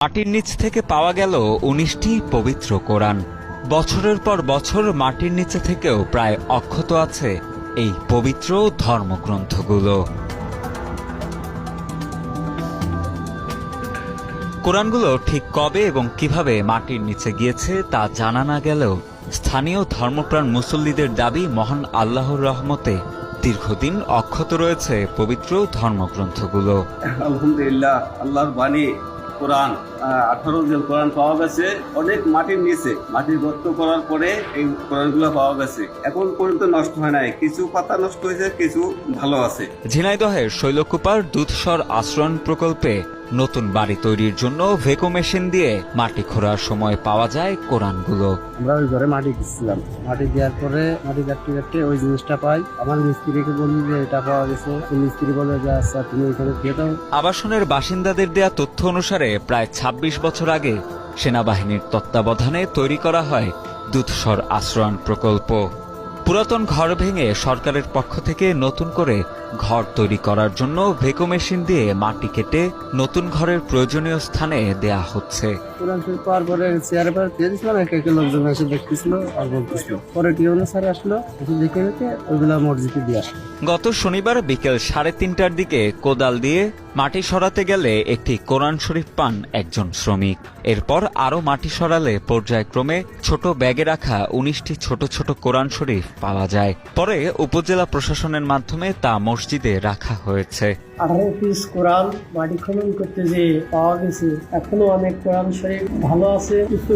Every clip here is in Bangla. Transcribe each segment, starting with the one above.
মাটির নিচ থেকে পাওয়া গেল ১৯টি পবিত্র কোরআন। বছরের পর বছর মাটির নিচে থেকেও প্রায় অক্ষত আছে এই পবিত্র ধর্মগ্রন্থগুলো। কোরআনগুলো ঠিক কবে এবং কিভাবে মাটির নিচে গিয়েছে তা জানা না গেলেও স্থানীয় ধর্মপ্রাণ মুসল্লিদের দাবি, মহান আল্লাহর রহমতে দীর্ঘদিন অক্ষত রয়েছে পবিত্র ধর্মগ্রন্থগুলো। আলহামদুলিল্লাহ, আল্লাহর বাণী কোরআন 18 জন কোরআন পাওয়া গেছে অনেক মাটির নিচে। মাটির গর্ত করার পরে এই কোরআনগুলো পাওয়া গেছে। এখন পর্যন্ত নষ্ট হয় নাই, কিছু পাতা নষ্ট হয়েছে, কিছু ভালো আছে। ঝিনাইদহের শৈলকুপার দুধসর আশ্রয়ণ প্রকল্পে নতুন বাড়ি তৈরির জন্য ভেকো মেশিন দিয়ে মাটি খোঁড়ার সময় পাওয়া যায় কোরআনগুলো। আমরা ওই ঘরে মাটি দিচ্ছিলাম, মাটি দেওয়ার পরে মাটি কাটতে কাটতে ওই জিনিসটা পাই। আমার মিস্ত্রিকে বলি যে এটা পাওয়া গেছে, মিস্ত্রি বলে যে আচ্ছা তুমি ওইখানে দিয়ে দাও। আবাসনের বাসিন্দাদের দেয়া তথ্য অনুসারে প্রায় ২৬ বছর আগে সেনাবাহিনীর তত্ত্বাবধানে তৈরি করা হয় দুধসর আশ্রয়ণ প্রকল্প। পুরাতন ঘর ভেঙে সরকারের পক্ষ থেকে নতুন করে ঘর তৈরি করার জন্য ভেকো মেশিন দিয়ে মাটি কেটে নতুন ঘরের প্রয়োজনীয় স্থানে দেয়া হচ্ছে। কোরআন শরীফ পাওয়ার পরে চেয়ারে পরে দিয়ে দিয়েছিলাম, এক এক লোকজন এসে দেখতেছিল আর বলতেছিল। পরে টিউনে স্যার আসলো, এসে দেখে রেখে ওইগুলা মসজিদে দিয়ে আসলো। গত শনিবার বিকেল ৩:৩০টার দিকে কোদাল দিয়ে মাটি সরাতে গেলে একটি কোরআন শরীফ পান একজন শ্রমিক। এরপর আরও মাটি সরালে পর্যায়ক্রমে ছোট ব্যাগে রাখা ১৯টি ছোট ছোট কোরআন শরীফ পাওয়া যায়। পরে উপজেলা প্রশাসনের মাধ্যমে তা মসজিদে রাখা হয়েছে। 18 পিস কোরআন মাটি খনন করতে যে পাওয়া গেছে। এখনো অনেক কোরআন শরীফ ভালো আছে, কিছু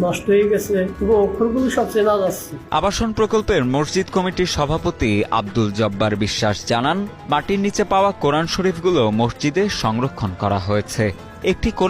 নষ্ট হয়ে গেছে, তবু অক্ষরগুলো সব চেনা যাচ্ছে। আবাসন প্রকল্পের মসজিদ কমিটির সভাপতি আব্দুল জব্বার বিশ্বাস জানান, মাটির নিচে পাওয়া কোরআন শরীফগুলো মসজিদে সংরক্ষণ করা হয়েছে। একটি কোরআন